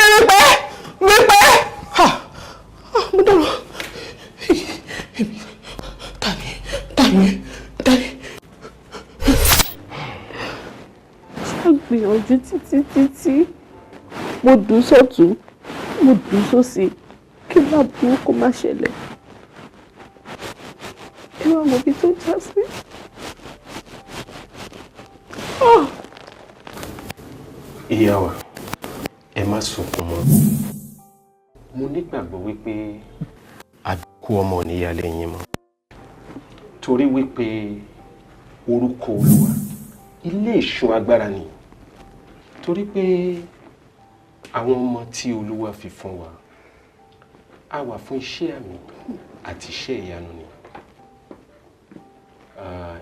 mo dọ̀rọ̀. Tani. Ṣàgbìyànjú títí. Mo dùn sọ́tún, mo dùn sósì, kí láburú kó má ṣẹlẹ̀. Ẹ wá mọ̀ bí tó já sí. Ìyá wa, ẹ má sunkún mọ́. Mo nígbàgbọ́ wípé àbíkú ọmọ níyàlẹ́ yín mọ́. Torí wípé orúkọ Olúwa ilé ìṣọ́ agbára ni. Torí pé àwọn ọmọ tí Olúwa fi fún wa á wà fún iṣẹ́ àmì àti iṣẹ́ ìyanu ni.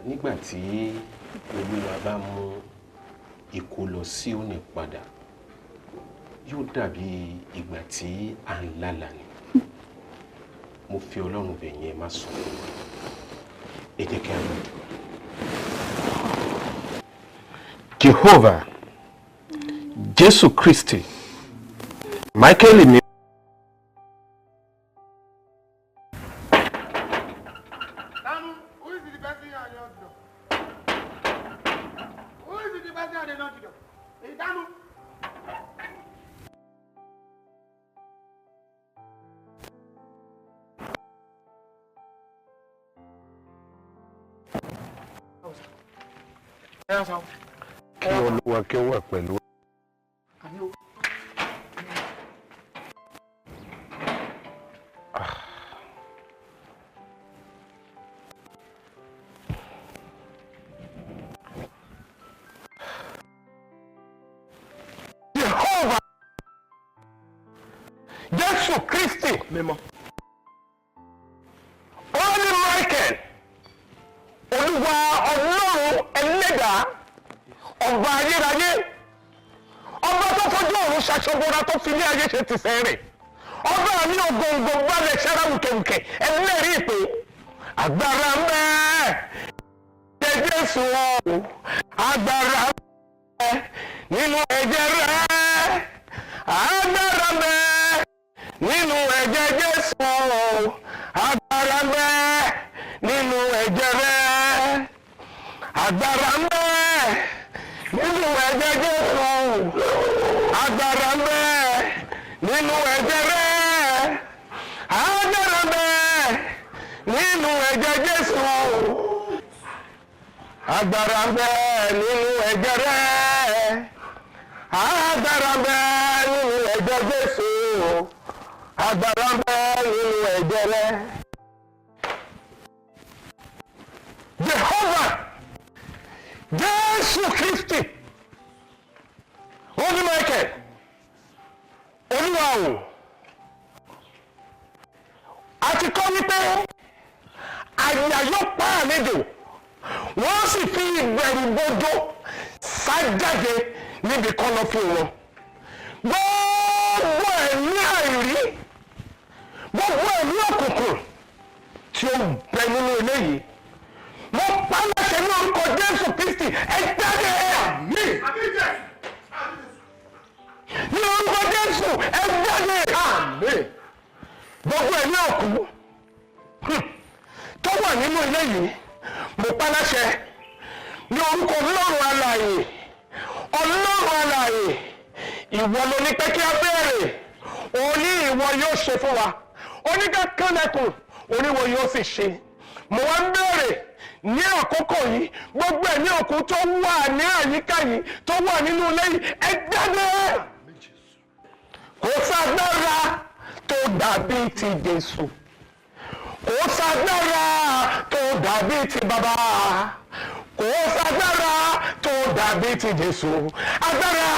Nígbà tí Olúwa bá mú ikú lọ sí òní padà, yóò dàbí ìgbà tí à ń lálà ni. Mo fi Ọlọ́run bẹ̀ yín, ẹ má sọ fún wa. Ẹ jẹ́ kí a lọ dùn. Jehovah, Jésù Kristi, Michael mi. Kí Olúwa kí ó wà pẹ̀lú. Jehovah, Jésù Kristi mímọ́. Holy Michael, Olúwa Ọlọ́run Ẹlẹ́dàá, ọba ayérayé, ọba tó fojú ọ̀run ṣaṣọgbọ́ra tó fi ní ayé ṣe ti sẹ́rẹ̀, ọba mi ògòǹgò balẹ̀ ṣẹ́ra wùkẹ̀wùkẹ̀ ẹlẹ́rìí ìpè agbára ń bẹ ẹ̀jẹ̀ Jésù o, agbára ń bẹ nínú ẹ̀jẹ̀ rẹ̀, agbára ń bẹ nínú ẹ̀jẹ̀ Jésù o, agbára ń bẹ nínú ẹ̀jẹ̀ rẹ̀, agbára ń bẹ nínú ẹ̀jẹ̀ Jésù, agbára ń bẹ nínú ẹ̀jẹ̀ rẹ̀, agbára ń bẹ nínú ẹ̀jẹ̀ Jésù, agbára ń bẹ nínú ẹ̀jẹ̀ rẹ̀, agbára ń bẹ nínú ẹ̀jẹ̀ Jésù, agbára ń bẹ nínú ẹ̀jẹ̀ rẹ̀. Jehovah, Jésù Kristi, Holy Michael, Olúwa o, àti kọ́ wípé àyà yóò pa àlejò, wọ́n sì fi ìbẹ̀rù bójó sájáde níbi kọ́lọ́fín wọn. ẹ̀mí àìrí gbogbo ẹ̀mí òkùnkùn tí ó bẹ nínú ilé yìí mo pa láṣẹ ní orúkọ Jésù Kristi ẹ jáde àmín ní orúkọ Jésù ẹ jáde àmín gbogbo ẹ̀mí òkú tó wà nínú ilé yìí mo pa láṣẹ ní orúkọ Ọlọ́run alààyè Ọlọ́run alààyè ìwọ ló ní pé kí a béèrè òun ní ìwọ yóò ṣe fún wa oníkàkànlẹ̀kùn oníwọ yóò sì ṣe mo wá ń béèrè ní àkókò yìí gbogbo ẹ̀mí òkú tó wà ní àyíká yìí tó wà nínú ilé yìí ẹ jáde kò ságbára tó dàbí ti Jésù kò ságbára tó dàbí ti bàbá kò ságbára tó dàbí ti Jésù agbára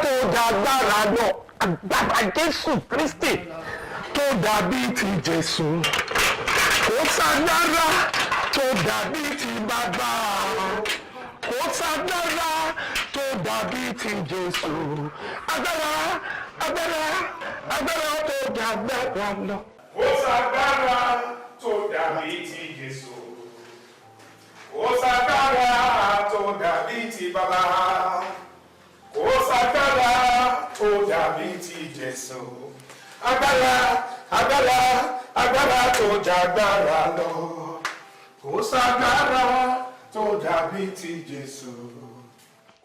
tó dàgbára lọ agbára Jésù Kristi tó dàbí ti Jésù kò ságbára tó dàbí ti bàbá kò ságbára tó dàbí ti Jésù agbára tó dàgbára lọ. Kò ságbára tó dàbí ti Jésù. Kò ságbára tó dàbí ti bàbá. Kò ságbára tó dàbí ti Jésù. Agbára tó jágbára lọ. Kò ságbára tó dàbí ti Jésù.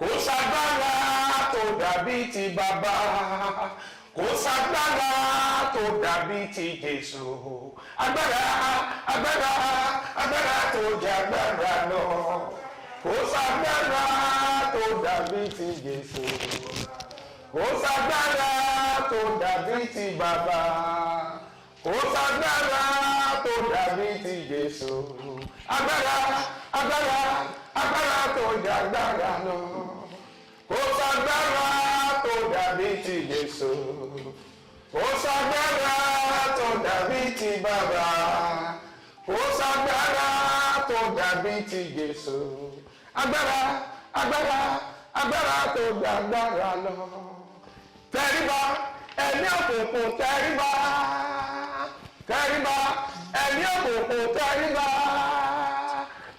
Kò ságbára tó dàbí ti bàbá. Kò ságbára tó dàbí ti Jésù. Agbára tó jágbára lọ. Kò ságbára tó dàbí ti Jésù. Kò ságbára tó dàbí ti bàbá. Kò ságbára tó dàbí ti Jésù. Agbára tó jágbára lọ. Kò ságbára tó dàbí ti Jésù. Kò ságbára tó dàbí ti bàbá. Kò ságbára tó dàbí ti Jésù. Agbára tó jágbára lọ. Tẹríba ẹ̀mí òkùnkùn tẹríba. Ẹ̀mí òkùnkùn tẹríba.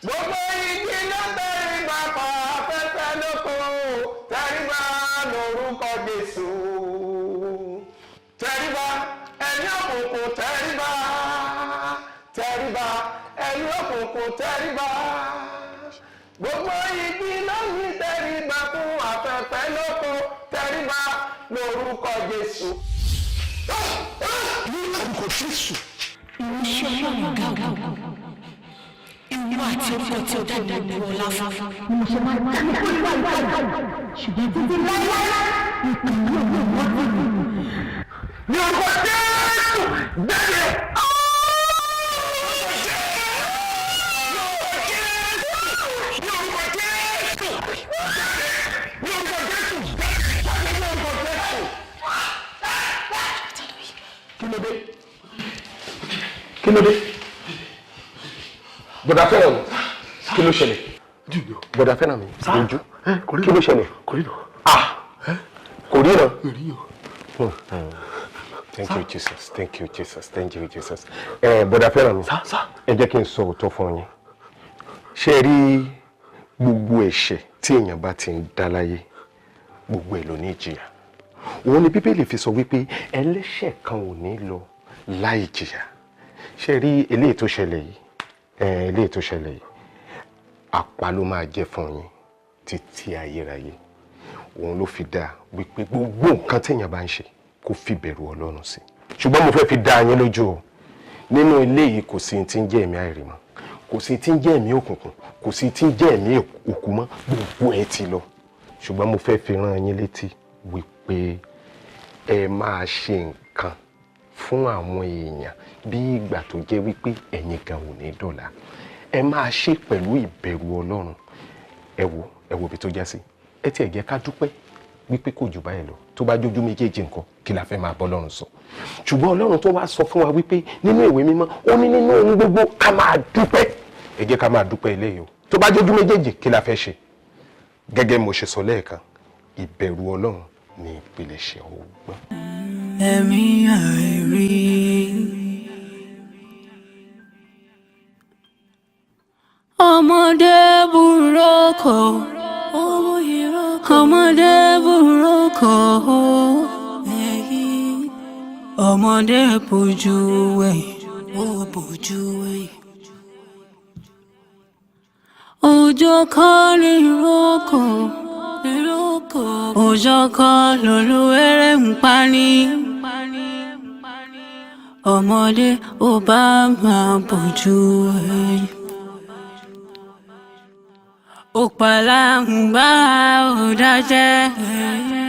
Gbogbo igi ló tẹríba pa afẹ́fẹ́ lóko. Tẹríba lórúkọ Jésù. Tẹríba ẹ̀mí òkùnkùn tẹríba. Ẹ̀mí òkùnkùn tẹríba. Gbogbo igi ló ní tẹríba fún afẹ́fẹ́ lóko. Tẹríba lórúkọ Jésù. Ní orúkọ Jésù. Ìránṣẹ́ Ọlọ́run ọ̀gá ìwọ àti orúkọ tí ó dá ìlú ọlá fún. Mo ṣe máa dá ní ṣùgbọ́n títí láíláí ìpínlẹ̀ ọ̀gbọ̀n wọ́n ti dùn. Ní orúkọ Jésù jáde. Kí ló dé? Bọ̀dá fẹ́ràn mi. Kí ló ṣẹlẹ̀? Bọ̀dá fẹ́ràn mi. Ojú. Kí ló ṣẹlẹ̀? Kò rí náà. Thank you Jesus. Thank you Jesus. Thank you Jesus. Bọ̀dá fẹ́ràn mi. Ẹ jẹ́ kí n sọ òótọ́ fún yín. Ṣé rí gbogbo ẹ̀ṣẹ̀ tí èèyàn bá ti ń dá láyé gbogbo ẹ̀ ló ní ìjìyà. Òun ni Bíbélì fi sọ wípé ẹlẹ́ṣẹ̀ kan ò ní lọ láì jìyà. Ṣé rí eléyìí tó ṣẹlẹ̀ yìí àpá ló máa jẹ́ fún yín títí ayérayé. Òun ló fi dá wípé gbogbo nǹkan téèyàn bá ń ṣe kó fi bẹ̀rù Ọlọ́run sí. Ṣùgbọ́n mo fẹ́ fi dá yín lójú o nínú ilé yìí kò sí tí ń jẹ́ ẹ̀mí àìrí mọ́, kò sí tí ń jẹ́ ẹ̀mí òkùnkùn, kò sí tí ń jẹ́ ẹ̀mí òkú mọ́, gbogbo ẹ̀ ti lọ. Ṣùgbọ́n mo fẹ́ fi rán yín létí wípé ẹ máa ṣe nǹkan fún àwọn èèyàn bí ìgbà tó jẹ́ wípé ẹ̀yin gan ò ní dọ̀la. Ẹ máa ṣe pẹ̀lú ìbẹ̀rù Ọlọ́run. Ẹ wo bí tó já sí. Ẹ tiẹ̀ jẹ́ ká dúpẹ́ wípé kò jù báyìí lọ. Tó bá jójú méjèèjì nǹkan kí la fẹ́ máa bọ́ Ọlọ́run sọ. Ṣùgbọ́n Ọlọ́run tó wá sọ fún wa wípé nínú ìwé mímọ́ ó ní nínú ohun gbogbo ká máa dúpẹ́. Ẹ jẹ́ ká máa dúpẹ́ eléyìí o. Tó bá jójú méjèèjì kí la fẹ́ ṣe. Gẹ́gẹ́ mo ṣe sọ lẹ́ẹ̀kan, ìbẹ̀rù Ọlọ́run ní ìpilẹ̀ṣẹ̀ ọgbọ́n. Ẹ̀mí àìrí. Ọmọdé burúkú, ọmọdé burúkú, ọmọdé bójú wẹ̀yìn, ó bójú wẹ̀yìn. Òjò kan ní ìrókò, òjò kan lolúwẹ̀rẹ̀ ń pani. Ọmọdé ò bá máa bójú wẹ̀yìn. Òpàlà ń bá ò dájẹ́.